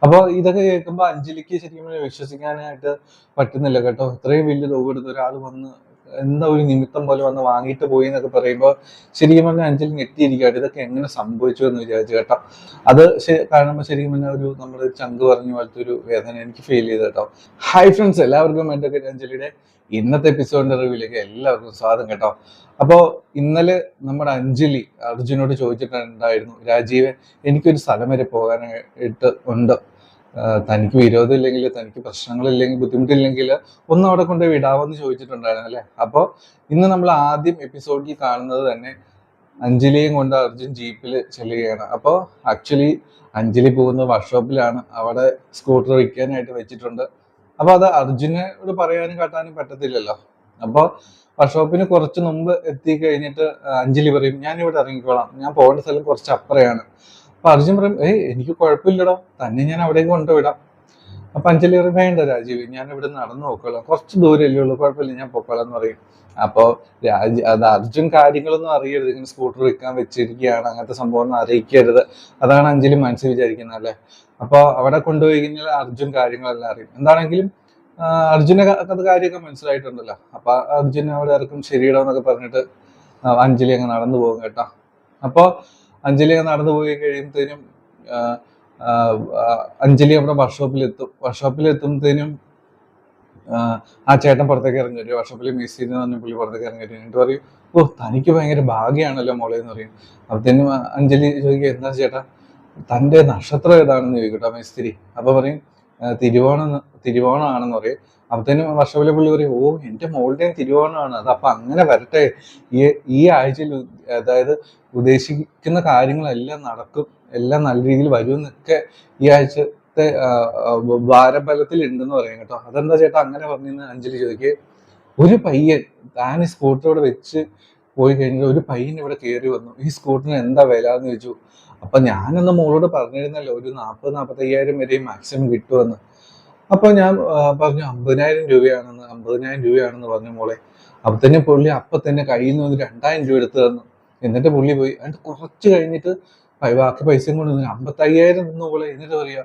അപ്പോൾ ഇതൊക്കെ കേൾക്കുമ്പോൾ അഞ്ജലിക്ക് ശരിക്കും വിശ്വസിക്കാനായിട്ട് പറ്റുന്നില്ല കേട്ടോ. ഇത്രയും വലിയ തുക എടുത്ത് ഒരാൾ വന്ന് എന്താ ഒരു നിമിത്തം പോലെ വന്ന് വാങ്ങിയിട്ട് പോയി എന്നൊക്കെ പറയുമ്പോൾ ശരിക്കും പറഞ്ഞാൽ അഞ്ജലി ഞെട്ടിയിരിക്കുകയാണ്. ഇതൊക്കെ എങ്ങനെ സംഭവിച്ചു എന്ന് വിചാരിച്ചു കേട്ടോ. അത് കാണുമ്പോൾ ശരിക്കും പറഞ്ഞാൽ ഒരു നമ്മുടെ ചങ്ക് പറഞ്ഞ പോലത്തെ ഒരു വേദന എനിക്ക് ഫീൽ ചെയ്ത് കേട്ടോ. ഹായ് ഫ്രണ്ട്സ്, എല്ലാവർക്കും എൻ്റെ അഞ്ജലിയുടെ ഇന്നത്തെ എപ്പിസോഡിന്റെ റിവ്യൂലേക്ക് എല്ലാവർക്കും സ്വാഗതം കേട്ടോ. അപ്പോൾ ഇന്നലെ നമ്മുടെ അഞ്ജലി അർജുനോട് ചോദിച്ചിട്ടുണ്ടായിരുന്നു, രാജീവ് എനിക്കൊരു സ്ഥലം വരെ പോകാനായിട്ട് ഉണ്ട്, തനിക്ക് വിരോധമില്ലെങ്കിൽ, തനിക്ക് പ്രശ്നങ്ങളില്ലെങ്കിൽ, ബുദ്ധിമുട്ടില്ലെങ്കിൽ ഒന്ന് അവിടെ കൊണ്ടുപോയി വിടാമെന്ന് ചോദിച്ചിട്ടുണ്ടായിരുന്നു അല്ലെ. അപ്പോൾ ഇന്ന് നമ്മൾ ആദ്യം എപ്പിസോഡിൽ കാണുന്നത് തന്നെ അഞ്ജലിയും കൊണ്ട് അർജുൻ ജീപ്പിൽ ചെല്ലുകയാണ്. അപ്പോൾ ആക്ച്വലി അഞ്ജലി പോകുന്ന വർക്ക്ഷോപ്പിലാണ്, അവിടെ സ്കൂട്ടർ വിൽക്കാനായിട്ട് വെച്ചിട്ടുണ്ട്. അപ്പൊ അത് അർജുനോട് പറയാനും കാട്ടാനും പറ്റത്തില്ലല്ലോ. അപ്പോൾ വർക്ക്ഷോപ്പിന് കുറച്ച് മുമ്പ് എത്തി കഴിഞ്ഞിട്ട് അഞ്ജലി പറയും, ഞാൻ ഇവിടെ ഇറങ്ങിക്കോളാം, ഞാൻ പോകേണ്ട സ്ഥലം കുറച്ച് അപ്പുറയാണ്. അപ്പൊ അർജുൻ പറയും, എനിക്ക് കുഴപ്പമില്ലടോ, തന്നെ ഞാൻ അവിടേക്ക് കൊണ്ടുവിടാം. അപ്പൊ അഞ്ജലി പറയും, വേണ്ട രാജീവ്, ഞാൻ ഇവിടെ നടന്നു നോക്കോളാം, കുറച്ച് ദൂരമല്ലേ ഉള്ളൂ, കുഴപ്പമില്ല, ഞാൻ പൊക്കോളാം എന്ന് പറയും. അപ്പോൾ അത് അർജുൻ കാര്യങ്ങളൊന്നും അറിയരുത്, ഇങ്ങനെ സ്കൂട്ടർ വിൽക്കാൻ വെച്ചിരിക്കുകയാണ്, അങ്ങനത്തെ സംഭവം ഒന്നും അറിയിക്കരുത്, അതാണ് അഞ്ജലി മനസ്സിൽ വിചാരിക്കുന്നത് അല്ലെ. അപ്പോൾ അവിടെ കൊണ്ടുപോയി കഴിഞ്ഞാൽ അർജുൻ കാര്യങ്ങളെല്ലാം അറിയും. എന്താണെങ്കിലും അർജുനെ അത് കാര്യമൊക്കെ മനസ്സിലായിട്ടുണ്ടല്ലോ. അപ്പൊ അർജുൻ അവിടെ ഇറക്കും, ശരിയിടോ എന്നൊക്കെ പറഞ്ഞിട്ട് അഞ്ജലി അങ്ങ് നടന്നു പോകും കേട്ടോ. അപ്പോൾ അഞ്ജലി അങ്ങ് നടന്നു പോയി കഴിയുമ്പോഴത്തേനും അഞ്ജലി അവിടെ വർക്ക്ഷോപ്പിലെത്തുമ്പോഴത്തേനും ആ ചേട്ടൻ പുറത്തേക്ക് ഇറങ്ങി വരും. വർക്ക്ഷോപ്പിൽ മിസ് ചെയ്തെന്ന് പറഞ്ഞ പുള്ളി പുറത്തേക്ക് ഇറങ്ങി വരും. എന്നിട്ട് പറയും, തനിക്ക് ഭയങ്കര ഭാഗ്യമാണല്ലോ മോളെ എന്ന് പറയും. അപ്പത്തേനും അഞ്ജലി ചോദിക്കുക, എന്താ ചേട്ടാ തന്റെ നക്ഷത്രം ഏതാണെന്ന് ചോദിക്കട്ടോ മേസ്തിരി. അപ്പൊ പറയും, തിരുവോണമാണെന്ന് പറയും. അപ്പത്തേനും വർഷപ്പിലെ പുള്ളി പറയും, എന്റെ മോളുടെ തിരുവോണമാണ്, അത് അപ്പൊ അങ്ങനെ വരട്ടെ, ഈ ആഴ്ചയിൽ അതായത് ഉദ്ദേശിക്കുന്ന കാര്യങ്ങളെല്ലാം നടക്കും, എല്ലാം നല്ല രീതിയിൽ വരും എന്നൊക്കെ ഈ ആഴ്ചത്തെ വാരബലത്തിൽ ഉണ്ടെന്ന് പറയും കേട്ടോ. അതെന്താ ചേട്ടാ അങ്ങനെ പറഞ്ഞെന്ന് അഞ്ജലി ചോദിക്കുക. ഒരു പയ്യൻ താൻ ഈ സ്കൂട്ടറോടെ വെച്ച് പോയി കഴിഞ്ഞാൽ ഒരു പയ്യൻ ഇവിടെ കയറി വന്നു, ഈ സ്കൂട്ടറിന് എന്താ വില എന്ന് ചോദിച്ചു. അപ്പൊ ഞാനന്ന് മോളോട് പറഞ്ഞിരുന്നല്ലോ ഒരു 40-45 വരെയും മാക്സിമം കിട്ടുമെന്ന്. അപ്പൊ ഞാൻ പറഞ്ഞു 50,000 രൂപയാണെന്ന് പറഞ്ഞു മോളെ. അപ്പൊ തന്നെ പുള്ളി അപ്പൊ തന്നെ കയ്യിൽ നിന്ന് 2,000 രൂപ എടുത്തു തന്നു. എന്നിട്ട് പുള്ളി പോയി. എന്നിട്ട് കുറച്ച് കഴിഞ്ഞിട്ട് ബാക്കി പൈസയും കൊണ്ട് 55,000 നിന്നു പോലെ. എന്നിട്ട് പറയാ,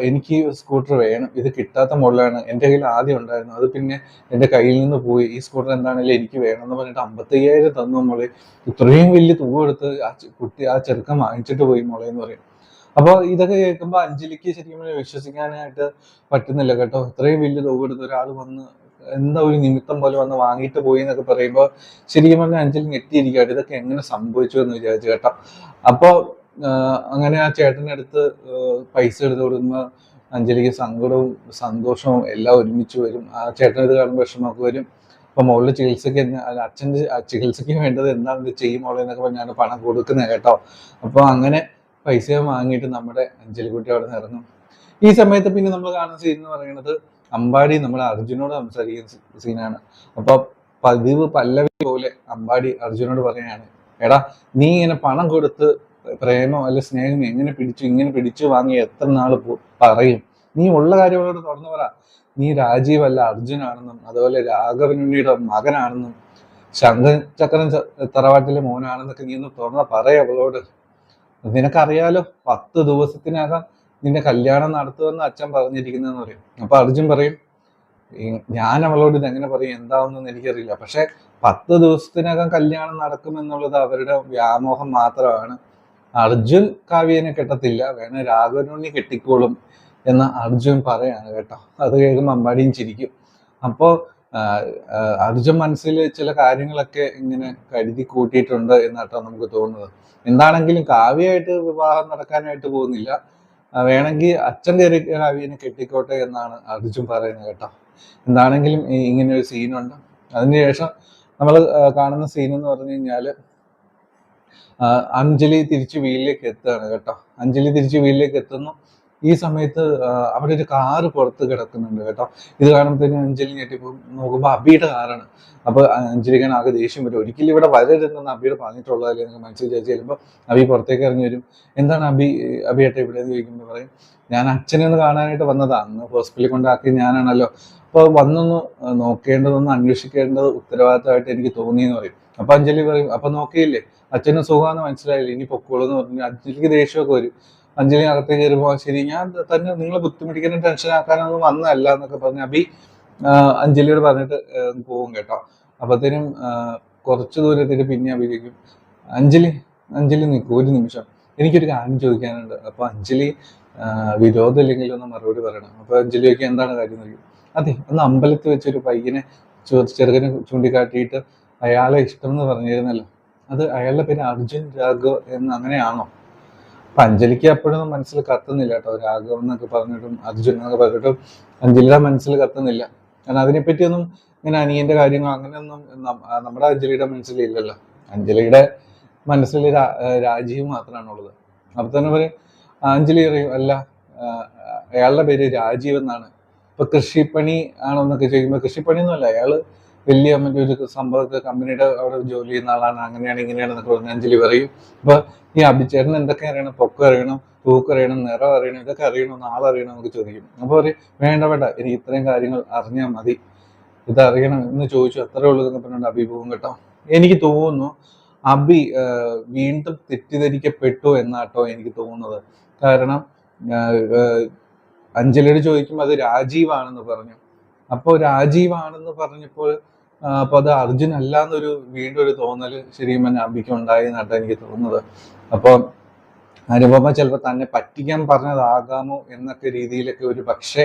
എനിക്ക് സ്കൂട്ടർ വേണം, ഇത് കിട്ടാത്ത മോഡലാണ്, എൻ്റെ കയ്യിൽ ആദ്യം ഉണ്ടായിരുന്നു, അത് പിന്നെ എൻ്റെ കയ്യിൽ നിന്ന് പോയി, ഈ സ്കൂട്ടർ എന്താണെങ്കിലും എനിക്ക് വേണം എന്ന് പറഞ്ഞിട്ട് 55,000 തന്നു മോളെ. ഇത്രയും വലിയ തുക എടുത്ത് ആ ചെറുക്കൻ വാങ്ങിച്ചിട്ട് പോയി മോളെ എന്ന് പറയും. അപ്പോൾ ഇതൊക്കെ കേൾക്കുമ്പോൾ അഞ്ജലിക്ക് ശരിക്കും വിശ്വസിക്കാനായിട്ട് പറ്റുന്നില്ല കേട്ടോ. ഇത്രയും വലിയ തുക എടുത്ത് ഒരാൾ വന്ന് എന്താ ഒരു നിമിത്തം പോലെ വന്ന് വാങ്ങിയിട്ട് പോയി എന്നൊക്കെ പറയുമ്പോൾ ശരിക്കും പറഞ്ഞാൽ അഞ്ജലി ഞെട്ടിയിരിക്കുകയാണ്. ഇതൊക്കെ എങ്ങനെ സംഭവിച്ചു എന്ന് വിചാരിച്ചു കേട്ടോ. അപ്പോൾ അങ്ങനെ ആ ചേട്ടൻ്റെ അടുത്ത് പൈസ എടുത്ത് കൊടുക്കുമ്പോൾ അഞ്ജലിക്ക് സങ്കടവും സന്തോഷവും എല്ലാം ഒരുമിച്ച് വരും. ആ ചേട്ടൻ ഇത് കാണുമ്പോൾ വിഷമമൊക്കെ വരും. അപ്പൊ മോളുടെ ചികിത്സക്ക് അച്ഛൻ്റെ ചികിത്സയ്ക്ക് വേണ്ടത് എന്താണെന്ന് ചെയ്യും മോളെ എന്നൊക്കെ പറഞ്ഞാണ് പണം കൊടുക്കുന്നത് കേട്ടോ. അപ്പോൾ അങ്ങനെ പൈസ വാങ്ങിയിട്ട് നമ്മുടെ അഞ്ജലിക്കുട്ടി അവിടെ നിന്ന് ഇറങ്ങും. ഈ സമയത്ത് പിന്നെ നമ്മൾ കാണുന്ന സീൻ എന്ന് പറയുന്നത് അമ്പാടി നമ്മുടെ അർജുനോട് സംസാരിക്കുന്ന സീനാണ്. അപ്പൊ പതിവ് പല്ലവി പോലെ അമ്പാടി അർജുനോട് പറയാണ്, എടാ നീ ഇങ്ങനെ പണം കൊടുത്ത് പ്രേമം അല്ലെ സ്നേഹം ഇങ്ങനെ പിടിച്ചു വാങ്ങി എത്ര നാൾ പറയും? നീ ഉള്ള കാര്യങ്ങളോട് തുറന്നു പറ, നീ രാജീവ് അല്ല അർജുനാണെന്നും അതുപോലെ രാഘവനുണ്ണിയുടെ മകനാണെന്നും ശങ്കചക്രൻ തറവാട്ടിലെ മോനാണെന്നൊക്കെ നീ ഒന്ന് തുറന്ന പറയ അവളോട്. നിനക്കറിയാലോ 10 ദിവസത്തിനകം നിന്റെ കല്യാണം നടത്തുമെന്ന് അച്ഛൻ പറഞ്ഞിരിക്കുന്നതെന്ന് പറയും. അപ്പൊ അർജുൻ പറയും, ഞാൻ അവളോട് ഇതെങ്ങനെ പറയും, എന്താവുന്നെന്ന് എനിക്കറിയില്ല, പക്ഷെ 10 ദിവസത്തിനകം കല്യാണം നടക്കുമെന്നുള്ളത് അവരുടെ വ്യാമോഹം മാത്രമാണ്. അർജുൻ കാവ്യനെ കെട്ടത്തില്ല, വേണേ രാഘവനുണ്ണി കെട്ടിക്കോളും എന്ന് അർജുൻ പറയാണ് കേട്ടോ. അത് കേൾക്കുമ്പോൾ അമ്പാടിയും ചിരിക്കും. അപ്പോൾ അർജുൻ മനസ്സിൽ ചില കാര്യങ്ങളൊക്കെ ഇങ്ങനെ കരുതി കൂട്ടിയിട്ടുണ്ട് എന്നാട്ടോ നമുക്ക് തോന്നുന്നത്. എന്താണെങ്കിലും കാവ്യയായിട്ട് വിവാഹം നടക്കാനായിട്ട് പോകുന്നില്ല, വേണമെങ്കിൽ അച്ഛൻ കയറി കാവ്യനെ കെട്ടിക്കോട്ടെ എന്നാണ് അർജുൻ പറയുന്നത് കേട്ടോ. എന്താണെങ്കിലും ഇങ്ങനെ ഒരു സീനുണ്ട്. അതിനുശേഷം നമ്മൾ കാണുന്ന സീൻ എന്ന് പറഞ്ഞു കഴിഞ്ഞാല് അഞ്ജലി തിരിച്ച് വീട്ടിലേക്ക് എത്തുകയാണ് കേട്ടോ. അഞ്ജലി തിരിച്ച് വീട്ടിലേക്ക് എത്തുന്നു. ഈ സമയത്ത് അവിടെ ഒരു കാറ് പുറത്ത് കിടക്കുന്നുണ്ട് കേട്ടോ. ഇത് കാണുമ്പോഴത്തേക്കും അഞ്ജലി ഞെട്ടിപ്പോ നോക്കുമ്പോൾ അബിയുടെ കാറാണ്. അപ്പൊ അഞ്ജലിക്കാൻ ആകെ ദേഷ്യം വരും. ഒരിക്കലും ഇവിടെ വരരുതെന്ന് അബിയുടെ പറഞ്ഞിട്ടുള്ളതല്ലേ എന്നൊക്കെ മനസ്സിൽ വിചാരിച്ച് ചെല്ലുമ്പോൾ അബി പുറത്തേക്ക് ഇറങ്ങി വരും. എന്താണ് അബിയേട്ടെ ഇവിടെ എന്ന് ചോദിക്കുമ്പോൾ പറയും, ഞാൻ അച്ഛനെ ഒന്ന് കാണാനായിട്ട് വന്നതാ, അന്ന് ഹോസ്പിറ്റലിൽ കൊണ്ടാക്കി ഞാനാണല്ലോ, അപ്പോൾ വന്നൊന്ന് നോക്കേണ്ടതൊന്ന് അന്വേഷിക്കേണ്ടത് ഉത്തരവാദിത്തമായിട്ട് എനിക്ക് തോന്നിയെന്ന് പറയും. അപ്പൊ അഞ്ജലി പറയും, അപ്പൊ നോക്കിയില്ലേ അച്ഛനും സുഖമാണെന്ന് മനസ്സിലായില്ലേ, ഇനി പൊക്കോളൂ എന്ന് പറഞ്ഞു. അഞ്ജലിക്ക് ദേഷ്യമൊക്കെ വരും. അഞ്ജലി അകത്തേക്ക് കയറുമ്പോൾ ശരി ഞാൻ തന്നെ നിങ്ങളെ ബുദ്ധിമുട്ടിക്കാനും ടെൻഷൻ ആക്കാനൊന്നും വന്നതല്ല എന്നൊക്കെ പറഞ്ഞ് അഭി അഞ്ജലിയോട് പറഞ്ഞിട്ട് പോകും കേട്ടോ. അപ്പത്തേനും കുറച്ച് ദൂരത്തേക്ക് പിന്നെ അഭിനയിക്കും. അഞ്ജലി അഞ്ജലി നിൽക്കും ഒരു നിമിഷം, എനിക്കൊരു കാര്യം ചോദിക്കാനുണ്ട്. അപ്പൊ അഞ്ജലി വിരോധം ഇല്ലെങ്കിൽ ഒന്ന് മറുപടി പറയണം. അപ്പൊ അഞ്ജലി ചോദിക്കും എന്താണ് കാര്യം എന്ന് ചോദിക്കും. അതെ, ഒന്ന് അമ്പലത്തിൽ വെച്ചൊരു പയ്യനെ ചെറുകനെ ചൂണ്ടിക്കാട്ടിയിട്ട് അയാളെ ഇഷ്ടം എന്ന് പറഞ്ഞിരുന്നല്ലോ, അത് അയാളുടെ പേര് അർജുൻ രാഘവ് എന്ന് അങ്ങനെയാണോ? അപ്പൊ അഞ്ജലിക്ക് അപ്പോഴൊന്നും മനസ്സിൽ കത്തുന്നില്ല കേട്ടോ. രാഘവ് എന്നൊക്കെ പറഞ്ഞിട്ടും അർജുൻ എന്നൊക്കെ പറഞ്ഞിട്ടും അഞ്ജലിയുടെ മനസ്സിൽ കത്തുന്നില്ല. കാരണം അതിനെപ്പറ്റിയൊന്നും ഇങ്ങനെ അനിയന്റെ കാര്യങ്ങൾ അങ്ങനെയൊന്നും നമ്മുടെ അഞ്ജലിയുടെ മനസ്സിലില്ലല്ലോ. അഞ്ജലിയുടെ മനസ്സിൽ രാജീവ് മാത്രമാണുള്ളത്. അപ്പൊ തന്നെ പറയും അഞ്ജലി അറിയും അല്ല അയാളുടെ പേര് രാജീവ് എന്നാണ്. ഇപ്പൊ കൃഷിപ്പണി ആണോ എന്നൊക്കെ ചോദിക്കുമ്പോൾ കൃഷിപ്പണിയൊന്നും അല്ല, അയാള് വലിയ മറ്റേ ഒരു സംഭവത്തെ കമ്പനിയുടെ അവിടെ ജോലി ചെയ്യുന്ന ആളാണ്, അങ്ങനെയാണ് ഇങ്ങനെയാണെന്നൊക്കെ പറഞ്ഞ് അഞ്ജലി പറയും. അപ്പൊ ഈ അഭിചേട്ടൻ എന്തൊക്കെ അറിയണം, പൊക്കം അറിയണം, തൂക്കം അറിയണം, നിറം അറിയണം, ഇതൊക്കെ അറിയണോ, നാളറിയണം എന്നൊക്കെ ചോദിക്കും. അപ്പൊ പറയും വേണ്ട വേണ്ട, എനിക്ക് ഇത്രയും കാര്യങ്ങൾ അറിഞ്ഞാൽ മതി, ഇതറിയണം എന്ന് ചോദിച്ചു അത്രേ ഉള്ളൂ എന്നൊക്കെ പറഞ്ഞിട്ട് അഭി പോകും കേട്ടോ. എനിക്ക് തോന്നുന്നു അഭി വീണ്ടും തെറ്റിദ്ധരിക്കപ്പെട്ടു എന്നാട്ടോ എനിക്ക് തോന്നുന്നത്. കാരണം അഞ്ജലിയോട് ചോദിക്കുമ്പോൾ അത് രാജീവാണെന്ന് പറഞ്ഞു. അപ്പോൾ രാജീവാണെന്ന് പറഞ്ഞപ്പോൾ അപ്പൊ അത് അർജുൻ അല്ല എന്നൊരു വീണ്ടും ഒരു തോന്നല് ശരിക്കും തന്നെ അഭിക്ക് ഉണ്ടായി എന്നാട്ടോ എനിക്ക് തോന്നുന്നത്. അപ്പൊ അനുപമ ചിലപ്പോൾ തന്നെ പറ്റിക്കാൻ പറഞ്ഞതാകാമോ എന്നൊക്കെ രീതിയിലൊക്കെ ഒരു പക്ഷേ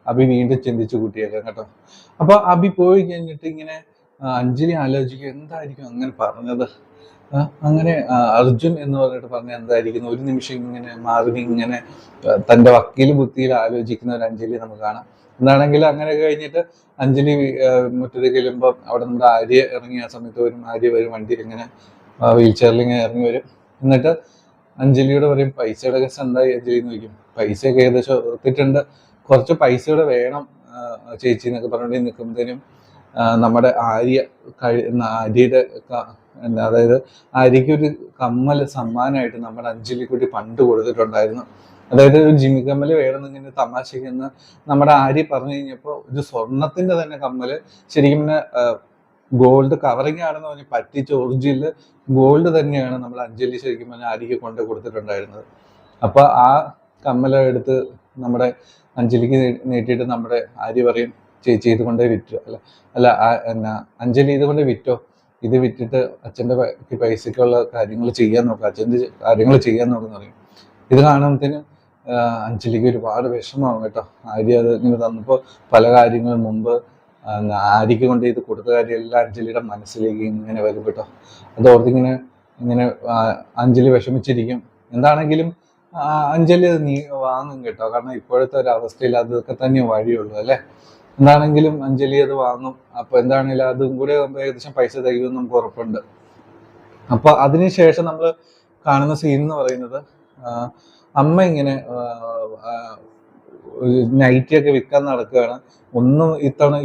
അഭി വീണ്ടും ചിന്തിച്ചു കൂട്ടിയേക്കാം കേട്ടോ. അപ്പൊ അഭി പോയി കഴിഞ്ഞിട്ട് ഇങ്ങനെ അഞ്ജലി ആലോചിക്കും എന്തായിരിക്കും അങ്ങനെ പറഞ്ഞത്, അങ്ങനെ അർജുൻ എന്ന് പറഞ്ഞിട്ട് പറഞ്ഞ എന്തായിരിക്കുന്നു. ഒരു നിമിഷം ഇങ്ങനെ മാറി ഇങ്ങനെ തന്റെ വക്കീൽ ബുദ്ധിയിൽ ആലോചിക്കുന്ന ഒരു അഞ്ജലി നമുക്ക് കാണാം. എന്താണെങ്കിൽ അങ്ങനെ കഴിഞ്ഞിട്ട് അഞ്ജലി മുറ്റത്തേക്ക് ചെല്ലുമ്പോൾ അവിടെ നമ്മുടെ ആര്യ ഇറങ്ങിയ സമയത്ത് വരും, ആര്യ വരും വണ്ടി ഇങ്ങനെ വീൽ ചെയറിൽ ഇങ്ങനെ ഇറങ്ങി വരും. എന്നിട്ട് അഞ്ജലിയോട് പറയും പൈസയുടെ കേസ് എന്തായി അഞ്ജലി എന്ന് ചോദിക്കും. പൈസയൊക്കെ ഏകദേശം എത്തിയിട്ടുണ്ട്, കുറച്ച് പൈസയോടെ വേണം ചേച്ചി എന്നൊക്കെ പറഞ്ഞുകൊണ്ട് നിൽക്കുമ്പോഴത്തേനും നമ്മുടെ ആര്യയുടെ അതായത് ആര്യയ്ക്ക് ഒരു കമ്മൽ സമ്മാനമായിട്ട് നമ്മുടെ അഞ്ജലിക്കുട്ടി പണ്ട് കൊടുത്തിട്ടുണ്ടായിരുന്നു. അതായത് ഒരു ജിമ്മി കമ്മല് വേണമെന്നിങ്ങനെ തമാശയ്ക്കെന്ന് നമ്മുടെ ആര്യ പറഞ്ഞു കഴിഞ്ഞപ്പോൾ ഒരു സ്വർണത്തിന്റെ തന്നെ കമ്മല് ശരിക്കും ഗോൾഡ് കവറിങ് ആണെന്ന് പറഞ്ഞ് പറ്റിച്ച ഒറിജിനൽ ഗോൾഡ് തന്നെയാണ് നമ്മൾ അഞ്ജലി ശരിക്കും പറഞ്ഞാൽ ആര്യയ്ക്ക് കൊണ്ട് കൊടുത്തിട്ടുണ്ടായിരുന്നത്. അപ്പൊ ആ കമ്മല എടുത്ത് നമ്മുടെ അഞ്ജലിക്ക് നീട്ടിയിട്ട് നമ്മുടെ ആര്യ പറയും ചേച്ചി ഇത് കൊണ്ട് വിറ്റോ, അല്ല എന്നാ അഞ്ജലി ഇത് കൊണ്ട് വിറ്റോ, ഇത് വിറ്റിട്ട് അച്ഛൻ്റെ പൈസക്കുള്ള കാര്യങ്ങൾ ചെയ്യാൻ നോക്കുക, അച്ഛൻ്റെ കാര്യങ്ങൾ ചെയ്യാൻ നോക്കുന്ന പറയും. ഇത് കാണുമ്പോഴത്തേനും അഞ്ജലിക്ക് ഒരുപാട് വിഷമമാകും കേട്ടോ. ആര്യ അത് ഇങ്ങനെ തന്നപ്പോൾ പല കാര്യങ്ങളും മുമ്പ് ആര്യക്ക് കൊണ്ട് ഇത് കൊടുത്ത കാര്യമെല്ലാം അഞ്ജലിയുടെ മനസ്സിലേക്ക് ഇങ്ങനെ വരും കേട്ടോ. അത് ഓർത്തിങ്ങനെ ഇങ്ങനെ അഞ്ജലി വിഷമിച്ചിരിക്കും. എന്താണെങ്കിലും അഞ്ജലി അത് വാങ്ങും കേട്ടോ. കാരണം ഇപ്പോഴത്തെ ഒരു അവസ്ഥയിൽ അതൊക്കെ തന്നെ വഴിയുള്ളൂ അല്ലേ. എന്താണെങ്കിലും അഞ്ജലി അത് വാങ്ങും. അപ്പൊ എന്താണെങ്കിലും അതും കൂടെ ഏകദേശം പൈസ തയ്യുമെന്ന് നമുക്ക് ഉറപ്പുണ്ട്. അപ്പൊ അതിനുശേഷം നമ്മൾ കാണുന്ന സീൻ എന്ന് പറയുന്നത് അമ്മ ഇങ്ങനെ നൈറ്റിയൊക്കെ വിൽക്കാൻ നടക്കുകയാണ്. ഒന്നും ഇത്തവണ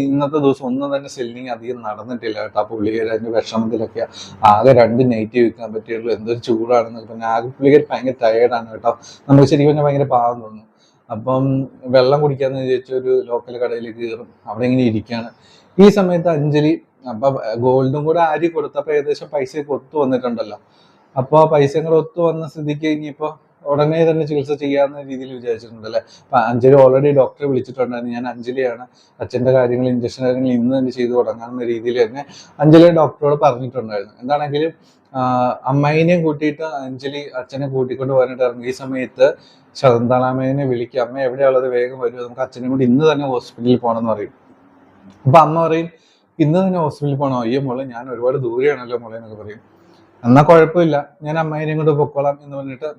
ഇന്നത്തെ ദിവസം ഒന്നും തന്നെ സെല്ലിങ് അധികം നടന്നിട്ടില്ല കേട്ടോ. പുള്ളിക്കാരി അതിന്റെ വിഷമത്തിലൊക്കെ ആകെ 2 നൈറ്റ് വിൽക്കാൻ പറ്റിയുള്ളൂ. എന്തൊരു ചൂടാണെന്നൊക്കെ പറഞ്ഞാൽ ആകെ പുള്ളിക്കാരി ഭയങ്കര ടയേർഡാണ് കേട്ടോ. നമുക്ക് ശരിക്കും പറഞ്ഞാൽ ഭയങ്കര പാവം തോന്നുന്നു. അപ്പം വെള്ളം കുടിക്കാന്ന് വിചാരിച്ച ഒരു ലോക്കൽ കടയിലേക്ക് കയറും, അവിടെ ഇങ്ങനെ ഇരിക്കുകയാണ്. ഈ സമയത്ത് അഞ്ജലി അപ്പൊ ഗോൾഡും കൂടെ ആര്യ കൊടുത്തപ്പോ ഏകദേശം പൈസയൊക്കെ ഒത്തു വന്നിട്ടുണ്ടല്ലോ. അപ്പോൾ പൈസയും കൂടെ ഒത്തു വന്ന സ്ഥിതിക്ക് ഇനിയിപ്പോ ഉടനെ തന്നെ ചികിത്സ ചെയ്യാവുന്ന രീതിയിൽ വിചാരിച്ചിട്ടുണ്ടല്ലേ. അപ്പൊ അഞ്ജലി ഓൾറെഡി ഡോക്ടറെ വിളിച്ചിട്ടുണ്ടായിരുന്നു. ഞാൻ അഞ്ജലിയാണ്, അച്ഛന്റെ കാര്യങ്ങൾ ഇഞ്ചക്ഷൻ കാര്യങ്ങൾ ഇന്ന് തന്നെ ചെയ്തു തുടങ്ങാവുന്ന രീതിയിൽ തന്നെ അഞ്ജലി ഡോക്ടറോട് പറഞ്ഞിട്ടുണ്ടായിരുന്നു. എന്താണെങ്കിലും അമ്മായിനെയും കൂട്ടിയിട്ട് അഞ്ജലി അച്ഛനെ കൂട്ടിക്കൊണ്ട് പോകാനായിട്ട് ഇറങ്ങി. ഈ സമയത്ത് ശകുന്തളാമ്മേനെ വിളിക്കുക, അമ്മ എവിടെയുള്ളത് വേഗം വരും, നമുക്ക് അച്ഛനെ കൂടി ഇന്ന് തന്നെ ഹോസ്പിറ്റലിൽ പോകണമെന്ന് പറയും. അപ്പൊ അമ്മ പറയും ഇന്ന് തന്നെ ഹോസ്പിറ്റലിൽ പോകണോ, അയ്യോ മോളെ ഞാൻ ഒരുപാട് ദൂരെയാണല്ലോ മോളെ എന്നൊക്കെ പറയും. എന്നാൽ കുഴപ്പമില്ല ഞാൻ അമ്മായിനെയും കൊണ്ട് പൊക്കോളാം എന്ന് പറഞ്ഞിട്ട്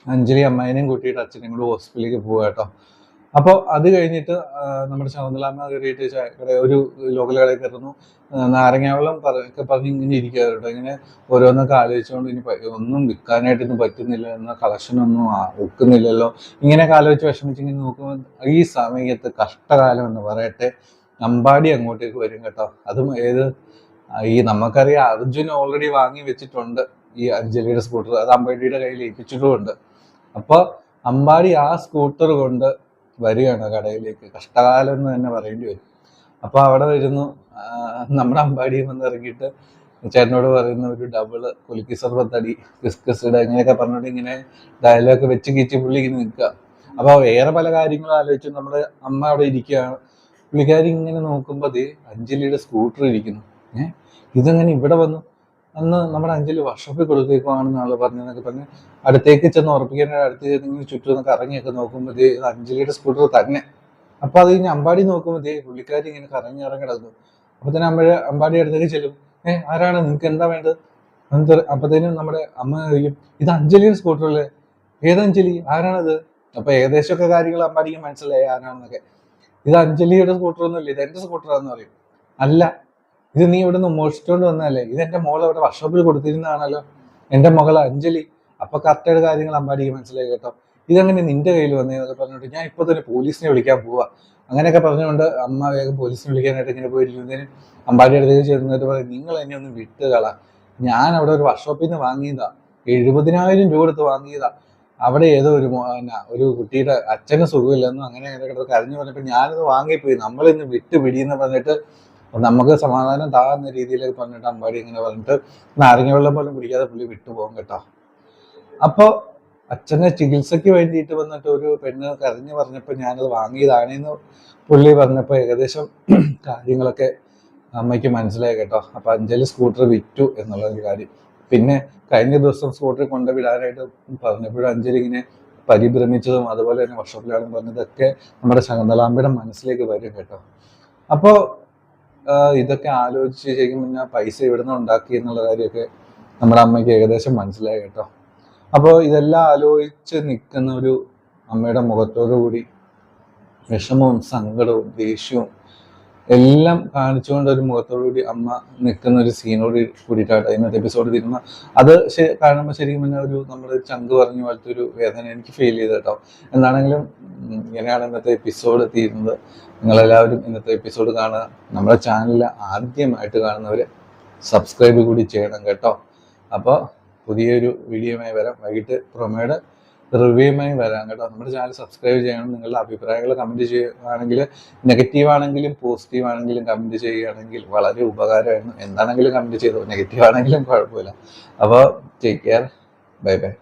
അഞ്ജലി അമ്മായിനെയും കൂട്ടിയിട്ട് അച്ഛനെയും കൂടെ ഹോസ്പിറ്റലിലേക്ക് പോവുക കേട്ടോ. അപ്പോൾ അത് കഴിഞ്ഞിട്ട് നമ്മുടെ ശകുന്തളാമ്മ കയറിയിട്ട് ഒരു ലോക്കൽ കടയിൽ കയറുന്നു. നാരങ്ങാവെള്ളം ഒക്കെ പറഞ്ഞ് ഇങ്ങനെ ഇരിക്കുക കേട്ടോ. ഇങ്ങനെ ഓരോന്നൊക്കെ ആലോചിച്ചുകൊണ്ട് ഇനി ഒന്നും വിൽക്കാനായിട്ട് ഇന്ന് പറ്റുന്നില്ല, എന്നാൽ കളക്ഷനൊന്നും ഒക്കുന്നില്ലല്ലോ, ഇങ്ങനെയൊക്കെ ആലോചിച്ച് വിഷമിച്ച് ഇങ്ങനെ നോക്കുമ്പോൾ ഈ സമയത്ത് കഷ്ടകാലം എന്ന് പറയട്ടെ അമ്പാടി അങ്ങോട്ടേക്ക് വരും കേട്ടോ. അതും ഈ നമുക്കറിയാം അർജുൻ ഓൾറെഡി വാങ്ങി വെച്ചിട്ടുണ്ട് ഈ അഞ്ജലിയുടെ സ്കൂട്ടർ, അത് അമ്പാടിയുടെ കയ്യിൽ ഏൽപ്പിച്ചിട്ടുമുണ്ട്. അപ്പൊ അമ്പാടി ആ സ്കൂട്ടർ കൊണ്ട് വരികയാണ് കടയിലേക്ക്. കഷ്ടകാലം എന്ന് തന്നെ പറയേണ്ടി വരും. അപ്പൊ അവിടെ വരുന്നു നമ്മുടെ അമ്പാടിയും വന്ന് ഇറങ്ങിയിട്ട് ചേട്ടനോട് പറയുന്ന ഒരു ഡബിള് കുലുക്കി സർബത്തടി കിസ്കിസ്ഡ് ഇങ്ങനെയൊക്കെ പറഞ്ഞിട്ട് ഇങ്ങനെ ഡയലോഗ് വെച്ച് കീച്ച് പുള്ളി ഇങ്ങനെ നിൽക്കുക. അപ്പൊ വേറെ പല കാര്യങ്ങളും ആലോചിച്ചു നമ്മുടെ അമ്മ അവിടെ ഇരിക്കുകയാണ്. പുള്ളിക്കാരി ഇങ്ങനെ നോക്കുമ്പോൾ അതേ അഞ്ജലിയുടെ സ്കൂട്ടർ ഇരിക്കുന്നു. ഇതെങ്ങനെ ഇവിടെ വന്നു? അന്ന് നമ്മുടെ അഞ്ജലി വർക്ക്ഷോപ്പിൽ കൊടുത്തേക്കുവാണെന്നാണ് പറഞ്ഞതെന്നൊക്കെ പറഞ്ഞ് അടുത്തേക്ക് ചെന്ന് ഉറപ്പിക്കാൻ അടുത്ത് ചെന്ന് ചുറ്റും കറങ്ങിയൊക്കെ നോക്കുമ്പോൾ അഞ്ജലിയുടെ സ്കൂട്ടർ തന്നെ. അപ്പൊ അത് കഴിഞ്ഞ് അമ്പാടി നോക്കുമ്പോൾ പുള്ളിക്കാരി ഇങ്ങനെ കറങ്ങി കിടന്നു. അപ്പൊ തന്നെ അമ്പാടി അടുത്തേക്ക് ചെല്ലും. ആരാണ്, നിങ്ങൾക്ക് എന്താ വേണ്ടത്? അപ്പത്തേനും നമ്മുടെ അമ്മ കഴിയും, ഇത് അഞ്ജലിയുടെ സ്കൂട്ടർ അല്ലേ? ഏതഞ്ജലി, ആരാണത്? അപ്പൊ ഏകദേശമൊക്കെ കാര്യങ്ങൾ അമ്പാടിക്ക് മനസ്സിലായി ആരാണെന്നൊക്കെ. ഇത് അഞ്ജലിയുടെ സ്കൂട്ടർ ഒന്നും ഇല്ല, ഇത് എന്റെ സ്കൂട്ടറാന്ന് പറയും. അല്ല, ഇത് നീ ഇവിടെ നിന്ന് മോഷിച്ചോണ്ട് വന്നതല്ലേ? ഇത് എന്റെ മോൾ അവിടെ വർക്ക്ഷോപ്പിൽ കൊടുത്തിരുന്നതാണല്ലോ, എന്റെ മകൾ അഞ്ജലി. അപ്പൊ കറക്റ്റായിട്ട് കാര്യങ്ങൾ അമ്പാടിക്ക് മനസ്സിലായി കേട്ടോ. ഇതങ്ങനെ നിന്റെ കയ്യിൽ വന്നതെന്നൊക്കെ പറഞ്ഞിട്ട് ഞാൻ ഇപ്പൊ തന്നെ പോലീസിനെ വിളിക്കാൻ പോവാ അങ്ങനെയൊക്കെ പറഞ്ഞുകൊണ്ട് അമ്മ വേഗം പോലീസിനെ വിളിക്കാനായിട്ട് ഇങ്ങനെ പോയിരിക്കുന്നതിന് അമ്പാടി അടുത്തേക്ക് ചേർന്നിട്ട് പറയും, നിങ്ങൾ എന്നെ ഒന്ന് വിട്ടുകള, ഞാൻ അവിടെ ഒരു വർക്ക്ഷോപ്പിൽ നിന്ന് വാങ്ങിയതാ, 70,000 രൂപ കൊടുത്ത് വാങ്ങിയതാ. അവിടെ ഏതോ ഒരു കുട്ടിയുടെ അച്ഛന് സുഖമില്ലെന്നും അങ്ങനെ കിടന്ന് കരഞ്ഞു പറഞ്ഞപ്പോൾ ഞാനത് വാങ്ങിപ്പോയി, നമ്മളിന്ന് വിട്ട് പിടിയെന്ന് പറഞ്ഞിട്ട് നമുക്ക് സമാധാനം താകുന്ന രീതിയിലേക്ക് പറഞ്ഞിട്ട് അമ്പാടി ഇങ്ങനെ പറഞ്ഞിട്ട് നാരങ്ങ വെള്ളം പോലും കുടിക്കാതെ പുള്ളി വിട്ടുപോകും കേട്ടോ. അപ്പൊ അച്ഛനെ ചികിത്സയ്ക്ക് വേണ്ടിയിട്ട് വന്നിട്ട് ഒരു പെണ്ണ് കരഞ്ഞു പറഞ്ഞപ്പോൾ ഞാനത് വാങ്ങിയതാണെന്ന് പുള്ളി പറഞ്ഞപ്പോൾ ഏകദേശം കാര്യങ്ങളൊക്കെ അമ്മയ്ക്ക് മനസ്സിലായി കേട്ടോ. അപ്പൊ അഞ്ജലി സ്കൂട്ടർ വിറ്റു എന്നുള്ള ഒരു കാര്യം. പിന്നെ കഴിഞ്ഞ ദിവസം സ്കൂട്ടർ കൊണ്ടുവിടാനായിട്ട് പറഞ്ഞപ്പോഴും അഞ്ജലി ഇങ്ങനെ പരിഭ്രമിച്ചതും അതുപോലെ തന്നെ വർക്ക്ഷോപ്പിലാണെന്ന് പറഞ്ഞതൊക്കെ നമ്മുടെ ശകുന്തളാമ്മയുടെ മനസ്സിലേക്ക് വരും കേട്ടോ. അപ്പോൾ ഇതൊക്കെ ആലോചിച്ച് ശരിക്കും പിന്നെ പൈസ ഇവിടുന്ന് ഉണ്ടാക്കി എന്നുള്ള കാര്യമൊക്കെ നമ്മുടെ അമ്മയ്ക്ക് ഏകദേശം മനസ്സിലായി കേട്ടോ. അപ്പോൾ ഇതെല്ലാം ആലോചിച്ച് നിൽക്കുന്ന ഒരു അമ്മയുടെ മുഖത്തോടു കൂടി വിഷമവും സങ്കടവും ദേഷ്യവും എല്ലാം കാണിച്ചുകൊണ്ട് ഒരു മുഖത്തോടുകൂടി അമ്മ നിൽക്കുന്ന ഒരു സീനോട് കൂടിയിട്ടാണ് ഇന്നത്തെ എപ്പിസോഡ് തീരുന്നത്. അത് കാണുമ്പോൾ ശരിക്കും പിന്നെ ഒരു നമ്മുടെ ചങ്ക് പറഞ്ഞ പോലത്തെ ഒരു വേദന എനിക്ക് ഫീൽ ചെയ്ത് കേട്ടോ. എന്താണെങ്കിലും ഇങ്ങനെയാണ് ഇന്നത്തെ എപ്പിസോഡ് തീരുന്നത്. നിങ്ങളെല്ലാവരും ഇന്നത്തെ എപ്പിസോഡ് കാണുക. നമ്മുടെ ചാനൽ ആദ്യമായിട്ട് കാണുന്നവർ സബ്സ്ക്രൈബ് കൂടി ചെയ്യണം കേട്ടോ. അപ്പോൾ പുതിയൊരു വീഡിയോയുമായി വരാം. വൈകിട്ട് പ്രൊമോയുടെ റിവ്യൂമായി വരാം കേട്ടോ. നമ്മുടെ ചാനൽ സബ്സ്ക്രൈബ് ചെയ്യണം. നിങ്ങളുടെ അഭിപ്രായങ്ങൾ കമൻറ്റ് ചെയ്യുകയാണെങ്കിൽ, നെഗറ്റീവ് ആണെങ്കിലും പോസിറ്റീവ് ആണെങ്കിലും കമൻറ്റ് ചെയ്യുകയാണെങ്കിൽ വളരെ ഉപകാരമായിരുന്നു. എന്താണെങ്കിലും കമൻറ്റ് ചെയ്തോ, നെഗറ്റീവ് ആണെങ്കിലും കുഴപ്പമില്ല. അപ്പോൾ ടേക്ക് കെയർ, ബൈ ബൈ.